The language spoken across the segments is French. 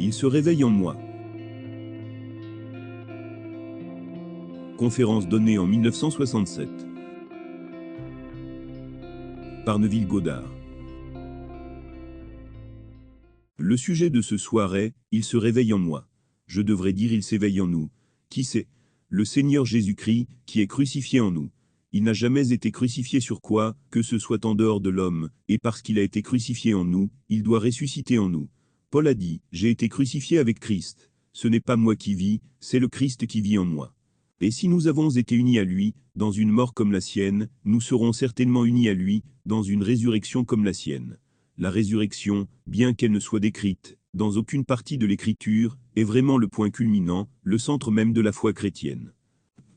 Il se réveille en moi. Conférence donnée en 1967 par Neville Goddard. Le sujet de ce soir est « Il se réveille en moi ». Je devrais dire « Il s'éveille en nous ». Qui c'est? Le Seigneur Jésus-Christ, qui est crucifié en nous. Il n'a jamais été crucifié sur quoi, que ce soit en dehors de l'homme, et parce qu'il a été crucifié en nous, il doit ressusciter en nous. Paul a dit « J'ai été crucifié avec Christ. Ce n'est pas moi qui vis, c'est le Christ qui vit en moi ». Et si nous avons été unis à lui, dans une mort comme la sienne, nous serons certainement unis à lui, dans une résurrection comme la sienne. La résurrection, bien qu'elle ne soit décrite dans aucune partie de l'Écriture, est vraiment le point culminant, le centre même de la foi chrétienne.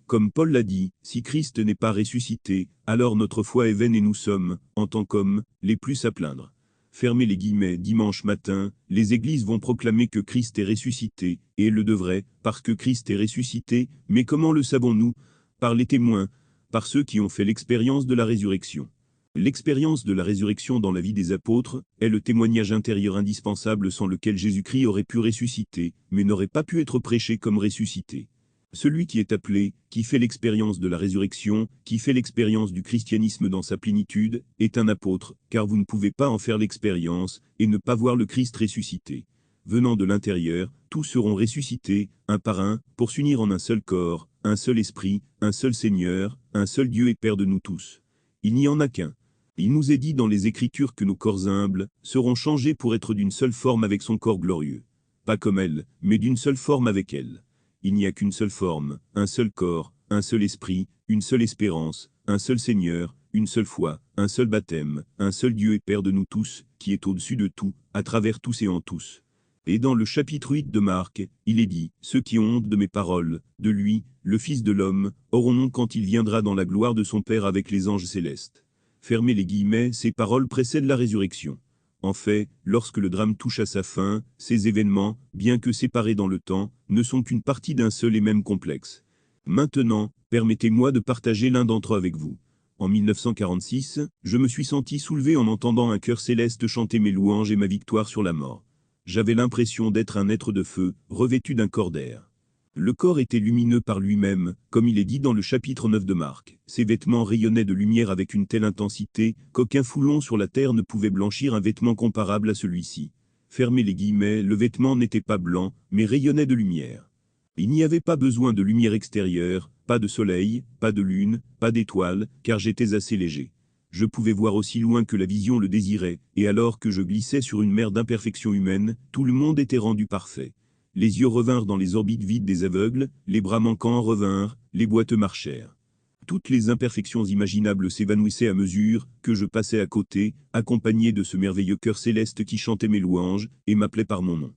Comme Paul l'a dit, si Christ n'est pas ressuscité, alors notre foi est vaine et nous sommes, en tant qu'hommes, les plus à plaindre. Fermez les guillemets, dimanche matin, les églises vont proclamer que Christ est ressuscité, et elles le devraient, parce que Christ est ressuscité, mais comment le savons-nous? Par les témoins, par ceux qui ont fait l'expérience de la résurrection. L'expérience de la résurrection dans la vie des apôtres est le témoignage intérieur indispensable sans lequel Jésus-Christ aurait pu ressusciter, mais n'aurait pas pu être prêché comme ressuscité. Celui qui est appelé, qui fait l'expérience de la résurrection, qui fait l'expérience du christianisme dans sa plénitude, est un apôtre, car vous ne pouvez pas en faire l'expérience, et ne pas voir le Christ ressuscité. Venant de l'intérieur, tous seront ressuscités, un par un, pour s'unir en un seul corps, un seul esprit, un seul Seigneur, un seul Dieu et Père de nous tous. Il n'y en a qu'un. Il nous est dit dans les Écritures que nos corps humbles seront changés pour être d'une seule forme avec son corps glorieux. Pas comme elle, mais d'une seule forme avec elle. Il n'y a qu'une seule forme, un seul corps, un seul esprit, une seule espérance, un seul Seigneur, une seule foi, un seul baptême, un seul Dieu et Père de nous tous, qui est au-dessus de tout, à travers tous et en tous. Et dans le chapitre 8 de Marc, il est dit, « Ceux qui ont honte de mes paroles, de lui, le Fils de l'homme, auront honte quand il viendra dans la gloire de son Père avec les anges célestes. » Fermez les guillemets, ces paroles précèdent la résurrection. En fait, lorsque le drame touche à sa fin, ces événements, bien que séparés dans le temps, ne sont qu'une partie d'un seul et même complexe. Maintenant, permettez-moi de partager l'un d'entre eux avec vous. En 1946, je me suis senti soulevé en entendant un chœur céleste chanter mes louanges et ma victoire sur la mort. J'avais l'impression d'être un être de feu, revêtu d'un corps d'air. Le corps était lumineux par lui-même, comme il est dit dans le chapitre 9 de Marc. Ses vêtements rayonnaient de lumière avec une telle intensité qu'aucun foulon sur la terre ne pouvait blanchir un vêtement comparable à celui-ci. Fermez les guillemets, le vêtement n'était pas blanc, mais rayonnait de lumière. Il n'y avait pas besoin de lumière extérieure, pas de soleil, pas de lune, pas d'étoiles, car j'étais assez léger. Je pouvais voir aussi loin que la vision le désirait, et alors que je glissais sur une mer d'imperfection humaine, tout le monde était rendu parfait. Les yeux revinrent dans les orbites vides des aveugles, les bras manquants en revinrent, les boiteux marchèrent. Toutes les imperfections imaginables s'évanouissaient à mesure que je passais à côté, accompagné de ce merveilleux chœur céleste qui chantait mes louanges et m'appelait par mon nom.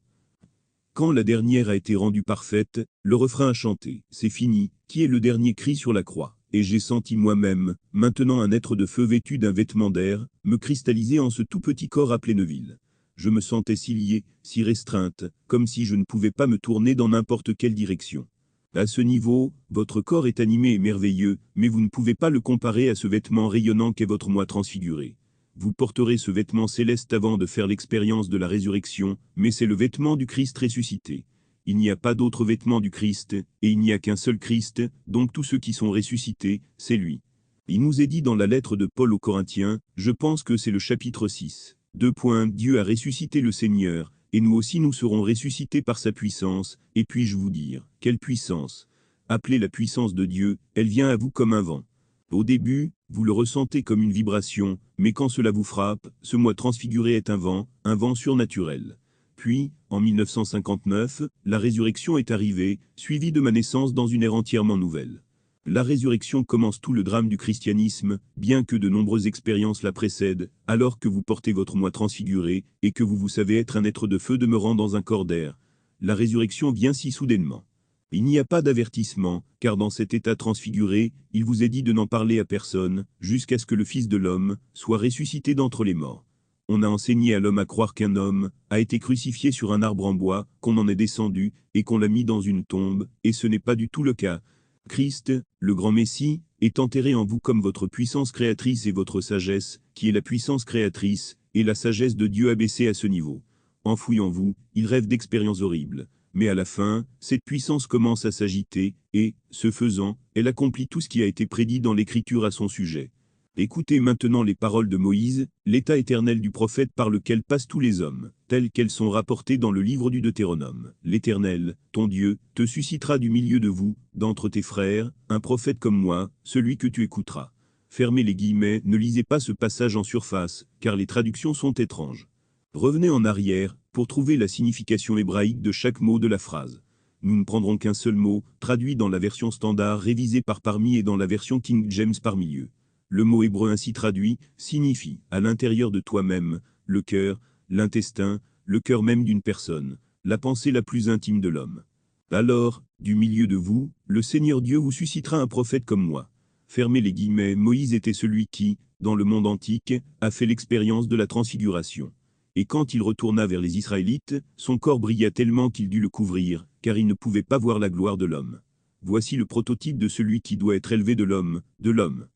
Quand la dernière a été rendue parfaite, le refrain a chanté « C'est fini », qui est le dernier cri sur la croix. Et j'ai senti moi-même, maintenant un être de feu vêtu d'un vêtement d'air, me cristalliser en ce tout petit corps appelé Neville. Je me sentais si liée, si restreinte, comme si je ne pouvais pas me tourner dans n'importe quelle direction. À ce niveau, votre corps est animé et merveilleux, mais vous ne pouvez pas le comparer à ce vêtement rayonnant qu'est votre moi transfiguré. Vous porterez ce vêtement céleste avant de faire l'expérience de la résurrection, mais c'est le vêtement du Christ ressuscité. Il n'y a pas d'autre vêtement du Christ, et il n'y a qu'un seul Christ, donc tous ceux qui sont ressuscités, c'est lui. Il nous est dit dans la lettre de Paul aux Corinthiens, je pense que c'est le chapitre 6. Dieu a ressuscité le Seigneur, et nous aussi nous serons ressuscités par sa puissance, et puis-je vous dire, quelle puissance? Appelez la puissance de Dieu, elle vient à vous comme un vent. Au début, vous le ressentez comme une vibration, mais quand cela vous frappe, ce moi transfiguré est un vent surnaturel. Puis, en 1959, la résurrection est arrivée, suivie de ma naissance dans une ère entièrement nouvelle. La résurrection commence tout le drame du christianisme, bien que de nombreuses expériences la précèdent, alors que vous portez votre moi transfiguré, et que vous savez être un être de feu demeurant dans un corps d'air. La résurrection vient si soudainement. Il n'y a pas d'avertissement, car dans cet état transfiguré, il vous est dit de n'en parler à personne, jusqu'à ce que le Fils de l'homme soit ressuscité d'entre les morts. On a enseigné à l'homme à croire qu'un homme a été crucifié sur un arbre en bois, qu'on en est descendu, et qu'on l'a mis dans une tombe, et ce n'est pas du tout le cas. Christ, le grand Messie, est enterré en vous comme votre puissance créatrice et votre sagesse, qui est la puissance créatrice, et la sagesse de Dieu abaissée à ce niveau. enfoui en vous, il rêve d'expériences horribles. Mais à la fin, cette puissance commence à s'agiter, et, ce faisant, elle accomplit tout ce qui a été prédit dans l'Écriture à son sujet. Écoutez maintenant les paroles de Moïse, l'état éternel du prophète par lequel passent tous les hommes, telles qu'elles sont rapportées dans le livre du Deutéronome. L'Éternel, ton Dieu, te suscitera du milieu de vous, d'entre tes frères, un prophète comme moi, celui que tu écouteras. Fermez les guillemets, ne lisez pas ce passage en surface, car les traductions sont étranges. Revenez en arrière, pour trouver la signification hébraïque de chaque mot de la phrase. Nous ne prendrons qu'un seul mot, traduit dans la version standard révisée par parmi et dans la version King James par milieu. Le mot hébreu ainsi traduit signifie « à l'intérieur de toi-même », le cœur, l'intestin, le cœur même d'une personne, la pensée la plus intime de l'homme. Alors, du milieu de vous, le Seigneur Dieu vous suscitera un prophète comme moi. Fermez les guillemets, Moïse était celui qui, dans le monde antique, a fait l'expérience de la transfiguration. Et quand il retourna vers les Israélites, son corps brilla tellement qu'il dut le couvrir, car il ne pouvait pas voir la gloire de l'homme. Voici le prototype de celui qui doit être élevé de l'homme, de l'homme.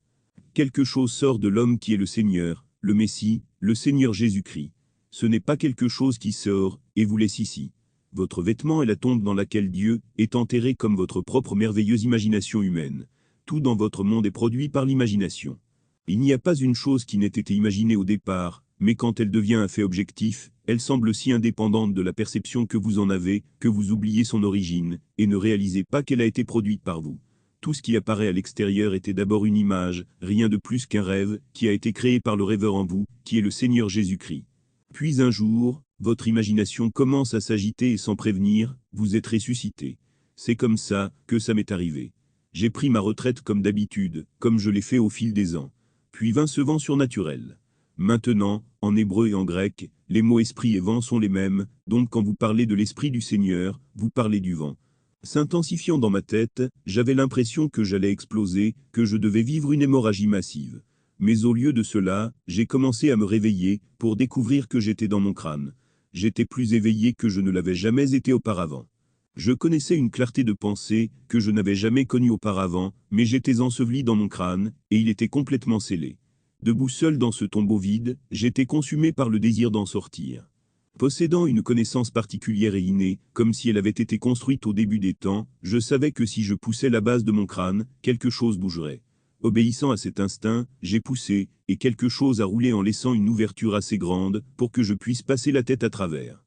Quelque chose sort de l'homme qui est le Seigneur, le Messie, le Seigneur Jésus-Christ. Ce n'est pas quelque chose qui sort, et vous laisse ici. Votre vêtement est la tombe dans laquelle Dieu est enterré comme votre propre merveilleuse imagination humaine. Tout dans votre monde est produit par l'imagination. Il n'y a pas une chose qui n'ait été imaginée au départ, mais quand elle devient un fait objectif, elle semble si indépendante de la perception que vous en avez, que vous oubliez son origine, et ne réalisez pas qu'elle a été produite par vous. Tout ce qui apparaît à l'extérieur était d'abord une image, rien de plus qu'un rêve, qui a été créé par le rêveur en vous, qui est le Seigneur Jésus-Christ. Puis un jour, votre imagination commence à s'agiter et sans prévenir, vous êtes ressuscité. C'est comme ça que ça m'est arrivé. J'ai pris ma retraite comme d'habitude, comme je l'ai fait au fil des ans. Puis vint ce vent surnaturel. Maintenant, en hébreu et en grec, les mots esprit et vent sont les mêmes, donc quand vous parlez de l'esprit du Seigneur, vous parlez du vent. S'intensifiant dans ma tête, j'avais l'impression que j'allais exploser, que je devais vivre une hémorragie massive. Mais au lieu de cela, j'ai commencé à me réveiller, pour découvrir que j'étais dans mon crâne. J'étais plus éveillé que je ne l'avais jamais été auparavant. Je connaissais une clarté de pensée, que je n'avais jamais connue auparavant, mais j'étais enseveli dans mon crâne, et il était complètement scellé. Debout seul dans ce tombeau vide, j'étais consumé par le désir d'en sortir. Possédant une connaissance particulière et innée, comme si elle avait été construite au début des temps, je savais que si je poussais la base de mon crâne, quelque chose bougerait. Obéissant à cet instinct, j'ai poussé, et quelque chose a roulé en laissant une ouverture assez grande, pour que je puisse passer la tête à travers.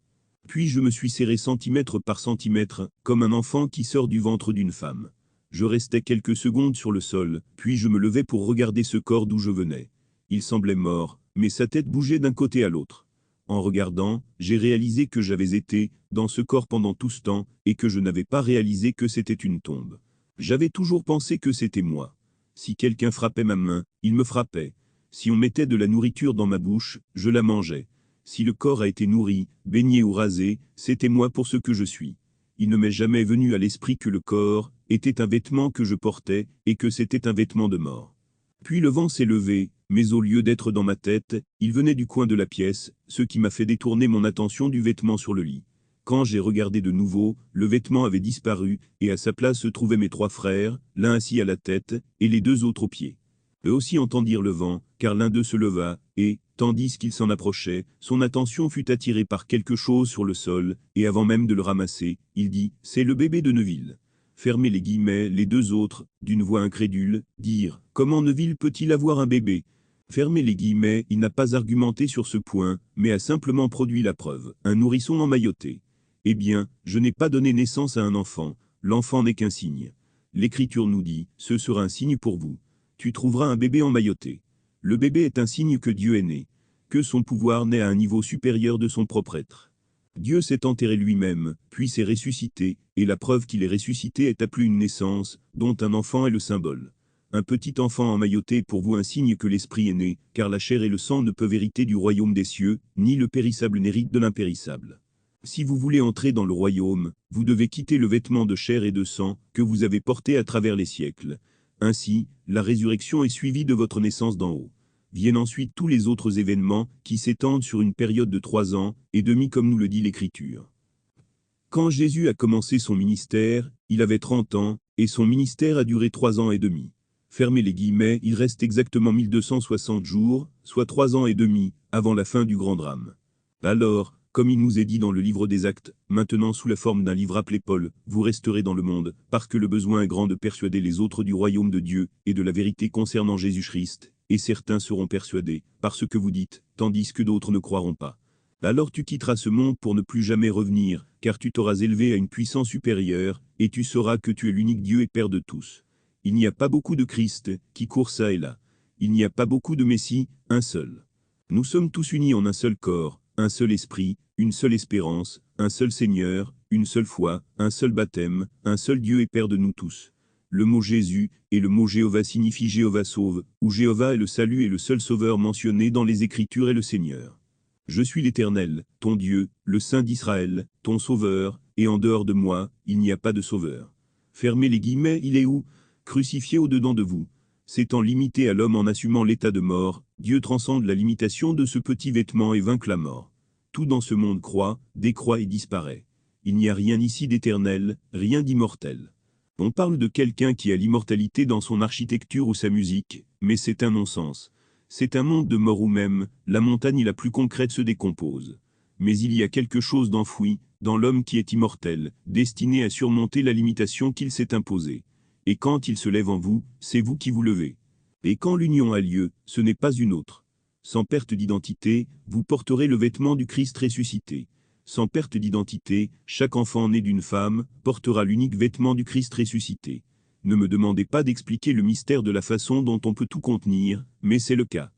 Puis je me suis serré centimètre par centimètre, comme un enfant qui sort du ventre d'une femme. Je restais quelques secondes sur le sol, puis je me levais pour regarder ce corps d'où je venais. Il semblait mort, mais sa tête bougeait d'un côté à l'autre. En regardant, j'ai réalisé que j'avais été dans ce corps pendant tout ce temps, et que je n'avais pas réalisé que c'était une tombe. J'avais toujours pensé que c'était moi. Si quelqu'un frappait ma main, il me frappait. Si on mettait de la nourriture dans ma bouche, je la mangeais. Si le corps a été nourri, baigné ou rasé, c'était moi pour ce que je suis. Il ne m'est jamais venu à l'esprit que le corps était un vêtement que je portais, et que c'était un vêtement de mort. Puis le vent s'est levé, mais au lieu d'être dans ma tête, il venait du coin de la pièce, ce qui m'a fait détourner mon attention du vêtement sur le lit. Quand j'ai regardé de nouveau, le vêtement avait disparu, et à sa place se trouvaient mes 3 frères, l'un assis à la tête, et les 2 autres aux pieds. Eux aussi entendirent le vent, car l'un d'eux se leva, et, tandis qu'il s'en approchait, son attention fut attirée par quelque chose sur le sol, et avant même de le ramasser, il dit « C'est le bébé de Neville ». Fermez les guillemets, les 2 autres, d'une voix incrédule, dirent « Comment Neville peut-il avoir un bébé ?» Fermez les guillemets, il n'a pas argumenté sur ce point, mais a simplement produit la preuve, un nourrisson emmailloté. Eh bien, je n'ai pas donné naissance à un enfant, l'enfant n'est qu'un signe. L'Écriture nous dit, ce sera un signe pour vous. Tu trouveras un bébé emmailloté. Le bébé est un signe que Dieu est né, que son pouvoir naît à un niveau supérieur de son propre être. Dieu s'est enterré lui-même, puis s'est ressuscité, et la preuve qu'il est ressuscité est appelée une naissance, dont un enfant est le symbole. Un petit enfant emmailloté est pour vous un signe que l'esprit est né, car la chair et le sang ne peuvent hériter du royaume des cieux, ni le périssable n'hérite de l'impérissable. Si vous voulez entrer dans le royaume, vous devez quitter le vêtement de chair et de sang que vous avez porté à travers les siècles. Ainsi, la résurrection est suivie de votre naissance d'en haut. Viennent ensuite tous les autres événements qui s'étendent sur une période de 3 ans et demi comme nous le dit l'Écriture. Quand Jésus a commencé son ministère, il avait 30 ans, et son ministère a duré 3 ans et demi. Fermez les guillemets, il reste exactement 1260 jours, soit 3 ans et demi, avant la fin du grand drame. Alors, Comme il nous est dit dans le livre des Actes, maintenant sous la forme d'un livre appelé Paul, vous resterez dans le monde, parce que le besoin est grand de persuader les autres du royaume de Dieu, et de la vérité concernant Jésus-Christ, et certains seront persuadés, par ce que vous dites, tandis que d'autres ne croiront pas. Alors tu quitteras ce monde pour ne plus jamais revenir, car tu t'auras élevé à une puissance supérieure, et tu sauras que tu es l'unique Dieu et Père de tous. Il n'y a pas beaucoup de Christ, qui courent çà et là. Il n'y a pas beaucoup de Messie, un seul. Nous sommes tous unis en un seul corps, un seul esprit, une seule espérance, un seul Seigneur, une seule foi, un seul baptême, un seul Dieu et Père de nous tous. Le mot Jésus et le mot Jéhovah signifie Jéhovah sauve, ou Jéhovah est le salut et le seul sauveur mentionné dans les Écritures est le Seigneur. Je suis l'Éternel, ton Dieu, le Saint d'Israël, ton sauveur, et en dehors de moi, il n'y a pas de sauveur. Fermez les guillemets, il est où? Crucifié au-dedans de vous. S'étant limité à l'homme en assumant l'état de mort, Dieu transcende la limitation de ce petit vêtement et vainc la mort. Tout dans ce monde croît, décroît et disparaît. Il n'y a rien ici d'éternel, rien d'immortel. On parle de quelqu'un qui a l'immortalité dans son architecture ou sa musique, mais c'est un non-sens. C'est un monde de mort où même, la montagne la plus concrète se décompose. Mais il y a quelque chose d'enfoui, dans l'homme qui est immortel, destiné à surmonter la limitation qu'il s'est imposée. Et quand il se lève en vous, c'est vous qui vous levez. Et quand l'union a lieu, ce n'est pas une autre. Sans perte d'identité, vous porterez le vêtement du Christ ressuscité. Sans perte d'identité, chaque enfant né d'une femme portera l'unique vêtement du Christ ressuscité. Ne me demandez pas d'expliquer le mystère de la façon dont on peut tout contenir, mais c'est le cas.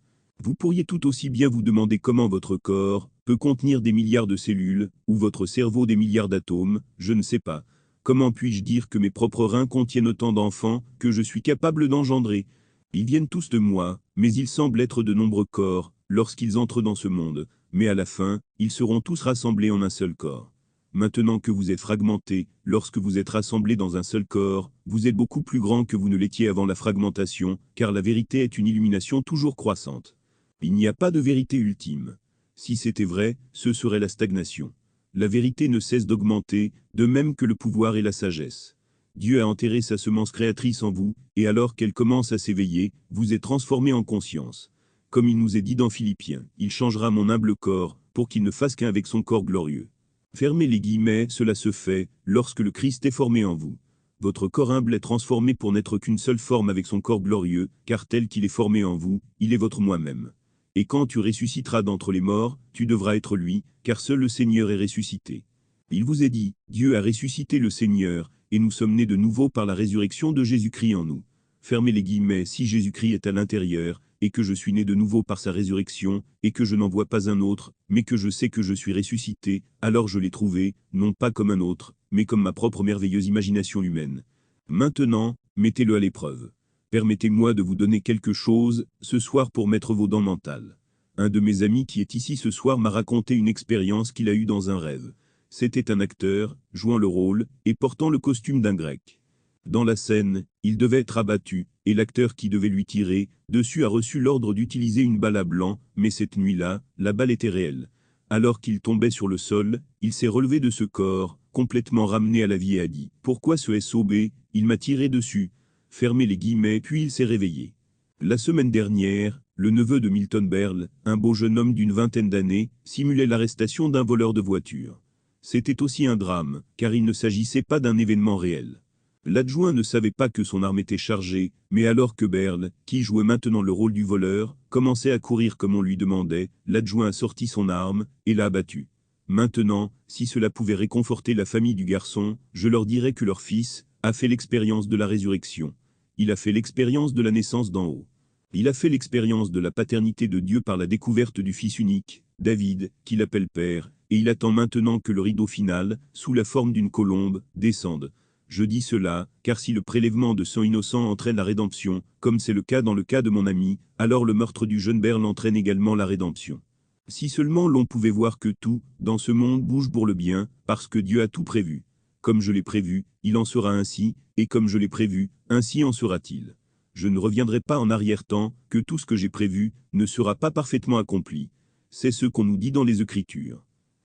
Vous pourriez tout aussi bien vous demander comment votre corps peut contenir des milliards de cellules, ou votre cerveau des milliards d'atomes, je ne sais pas. Comment puis-je dire que mes propres reins contiennent autant d'enfants que je suis capable d'engendrer? Ils viennent tous de moi, mais ils semblent être de nombreux corps, lorsqu'ils entrent dans ce monde, mais à la fin, ils seront tous rassemblés en un seul corps. Maintenant que vous êtes fragmentés, lorsque vous êtes rassemblés dans un seul corps, vous êtes beaucoup plus grand que vous ne l'étiez avant la fragmentation, car la vérité est une illumination toujours croissante. Il n'y a pas de vérité ultime. Si c'était vrai, ce serait la stagnation. La vérité ne cesse d'augmenter, de même que le pouvoir et la sagesse. Dieu a enterré sa semence créatrice en vous, et alors qu'elle commence à s'éveiller, vous êtes transformé en conscience. Comme il nous est dit dans Philippiens, il changera mon humble corps, pour qu'il ne fasse qu'un avec son corps glorieux. Fermez les guillemets, cela se fait, lorsque le Christ est formé en vous. Votre corps humble est transformé pour n'être qu'une seule forme avec son corps glorieux, car tel qu'il est formé en vous, il est votre moi-même. Et quand tu ressusciteras d'entre les morts, tu devras être lui, car seul le Seigneur est ressuscité. Il vous est dit, Dieu a ressuscité le Seigneur, et nous sommes nés de nouveau par la résurrection de Jésus-Christ en nous. Fermez les guillemets, si Jésus-Christ est à l'intérieur, et que je suis né de nouveau par sa résurrection, et que je n'en vois pas un autre, mais que je sais que je suis ressuscité, alors je l'ai trouvé, non pas comme un autre, mais comme ma propre merveilleuse imagination humaine. Maintenant, mettez-le à l'épreuve. Permettez-moi de vous donner quelque chose, ce soir pour mettre vos dents mentales. Un de mes amis qui est ici ce soir m'a raconté une expérience qu'il a eue dans un rêve. C'était un acteur, jouant le rôle, et portant le costume d'un grec. Dans la scène, il devait être abattu, et l'acteur qui devait lui tirer dessus a reçu l'ordre d'utiliser une balle à blanc, mais cette nuit-là, la balle était réelle. Alors qu'il tombait sur le sol, il s'est relevé de ce corps, complètement ramené à la vie et a dit « Pourquoi ce SOB? Il m'a tiré dessus ». Fermez les guillemets, puis il s'est réveillé. La semaine dernière, le neveu de Milton Berle, un beau jeune homme d'une vingtaine d'années, simulait l'arrestation d'un voleur de voiture. C'était aussi un drame, car il ne s'agissait pas d'un événement réel. L'adjoint ne savait pas que son arme était chargée, mais alors que Berle, qui jouait maintenant le rôle du voleur, commençait à courir comme on lui demandait, l'adjoint a sorti son arme et l'a abattu. Maintenant, si cela pouvait réconforter la famille du garçon, je leur dirais que leur fils a fait l'expérience de la résurrection. Il a fait l'expérience de la naissance d'en haut. Il a fait l'expérience de la paternité de Dieu par la découverte du Fils unique, David, qu'il appelle Père, et il attend maintenant que le rideau final, sous la forme d'une colombe, descende. Je dis cela, car si le prélèvement de sang innocent entraîne la rédemption, comme c'est le cas dans le cas de mon ami, alors le meurtre du jeune Berle entraîne également la rédemption. Si seulement l'on pouvait voir que tout, dans ce monde bouge pour le bien, parce que Dieu a tout prévu. Comme je l'ai prévu, il en sera ainsi, et comme je l'ai prévu, ainsi en sera-t-il. Je ne reviendrai pas en arrière tant que tout ce que j'ai prévu ne sera pas parfaitement accompli. C'est ce qu'on nous dit dans les Écritures.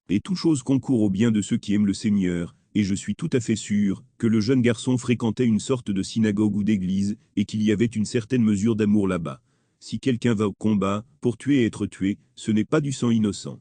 Et toute chose concourt au bien de ceux qui aiment le Seigneur, et je suis tout à fait sûr que le jeune garçon fréquentait une sorte de synagogue ou d'église, et qu'il y avait une certaine mesure d'amour là-bas. Si quelqu'un va au combat, pour tuer et être tué, ce n'est pas du sang innocent.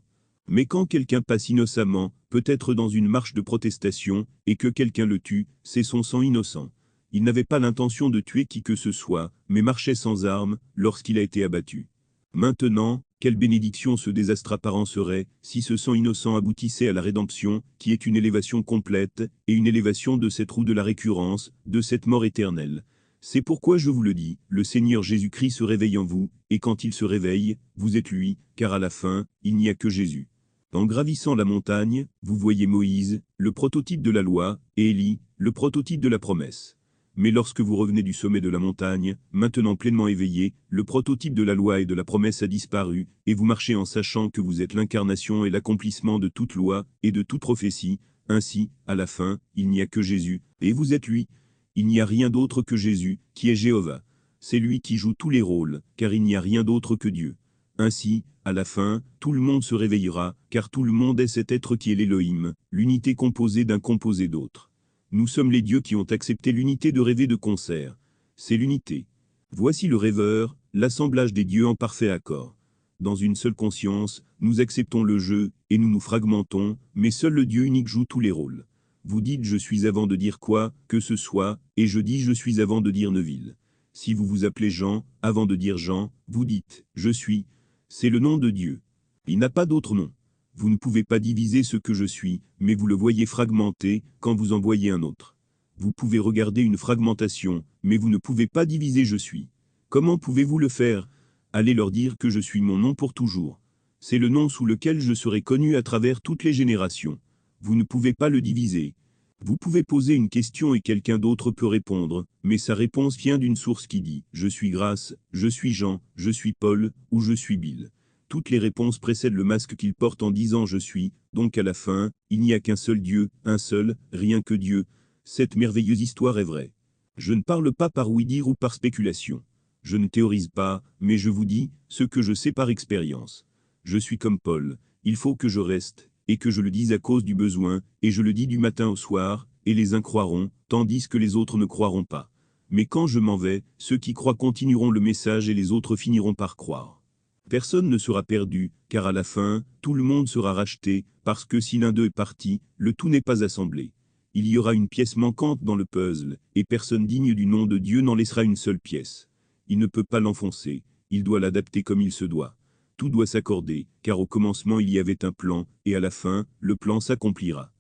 Mais quand quelqu'un passe innocemment, peut-être dans une marche de protestation, et que quelqu'un le tue, c'est son sang innocent. Il n'avait pas l'intention de tuer qui que ce soit, mais marchait sans armes, lorsqu'il a été abattu. Maintenant, quelle bénédiction ce désastre apparent serait, si ce sang innocent aboutissait à la rédemption, qui est une élévation complète, et une élévation de cette roue de la récurrence, de cette mort éternelle. C'est pourquoi je vous le dis, le Seigneur Jésus-Christ se réveille en vous, et quand il se réveille, vous êtes lui, car à la fin, il n'y a que Jésus. En gravissant la montagne, vous voyez Moïse, le prototype de la loi, et Élie, le prototype de la promesse. Mais lorsque vous revenez du sommet de la montagne, maintenant pleinement éveillé, le prototype de la loi et de la promesse a disparu, et vous marchez en sachant que vous êtes l'incarnation et l'accomplissement de toute loi et de toute prophétie. Ainsi, à la fin, il n'y a que Jésus, et vous êtes lui. Il n'y a rien d'autre que Jésus, qui est Jéhovah. C'est lui qui joue tous les rôles, car il n'y a rien d'autre que Dieu. Ainsi, à la fin, tout le monde se réveillera, car tout le monde est cet être qui est l'Élohim, l'unité composée d'un composé d'autres. Nous sommes les dieux qui ont accepté l'unité de rêver de concert. C'est l'unité. Voici le rêveur, l'assemblage des dieux en parfait accord. Dans une seule conscience, nous acceptons le jeu, et nous nous fragmentons, mais seul le Dieu unique joue tous les rôles. Vous dites je suis avant de dire quoi, que ce soit, et je dis je suis avant de dire Neville. Si vous vous appelez Jean, avant de dire Jean, vous dites je suis. C'est le nom de Dieu. Il n'a pas d'autre nom. Vous ne pouvez pas diviser ce que je suis, mais vous le voyez fragmenté quand vous en voyez un autre. Vous pouvez regarder une fragmentation, mais vous ne pouvez pas diviser je suis. Comment pouvez-vous le faire? Allez leur dire que je suis mon nom pour toujours. C'est le nom sous lequel je serai connu à travers toutes les générations. Vous ne pouvez pas le diviser. Vous pouvez poser une question et quelqu'un d'autre peut répondre, mais sa réponse vient d'une source qui dit « Je suis Grâce, je suis Jean, je suis Paul, ou je suis Bill ». Toutes les réponses précèdent le masque qu'il porte en disant « Je suis », donc à la fin, il n'y a qu'un seul Dieu, un seul, rien que Dieu. Cette merveilleuse histoire est vraie. Je ne parle pas par ouï-dire ou par spéculation. Je ne théorise pas, mais je vous dis ce que je sais par expérience. Je suis comme Paul, il faut que je reste, et que je le dise à cause du besoin, et je le dis du matin au soir, et les uns croiront, tandis que les autres ne croiront pas. Mais quand je m'en vais, ceux qui croient continueront le message et les autres finiront par croire. Personne ne sera perdu, car à la fin, tout le monde sera racheté, parce que si l'un d'eux est parti, le tout n'est pas assemblé. Il y aura une pièce manquante dans le puzzle, et personne digne du nom de Dieu n'en laissera une seule pièce. Il ne peut pas l'enfoncer, il doit l'adapter comme il se doit. Tout doit s'accorder, car au commencement il y avait un plan, et à la fin, le plan s'accomplira.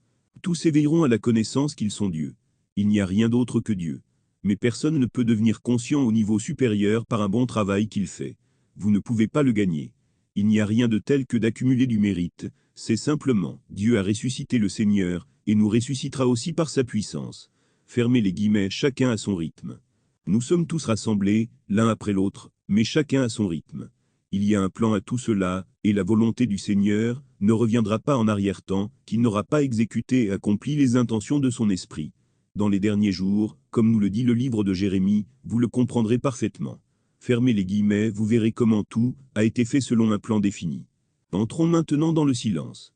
Tous s'éveilleront à la connaissance qu'ils sont Dieu. Il n'y a rien d'autre que Dieu. Mais personne ne peut devenir conscient au niveau supérieur par un bon travail qu'il fait. Vous ne pouvez pas le gagner. Il n'y a rien de tel que d'accumuler du mérite, c'est simplement, Dieu a ressuscité le Seigneur, et nous ressuscitera aussi par sa puissance. Fermez les guillemets, chacun à son rythme. Nous sommes tous rassemblés, l'un après l'autre, mais chacun à son rythme. Il y a un plan à tout cela, et la volonté du Seigneur ne reviendra pas en arrière-temps, qu'il n'aura pas exécuté et accompli les intentions de son esprit. Dans les derniers jours, comme nous le dit le livre de Jérémie, vous le comprendrez parfaitement. Fermez les guillemets, vous verrez comment tout a été fait selon un plan défini. Entrons maintenant dans le silence.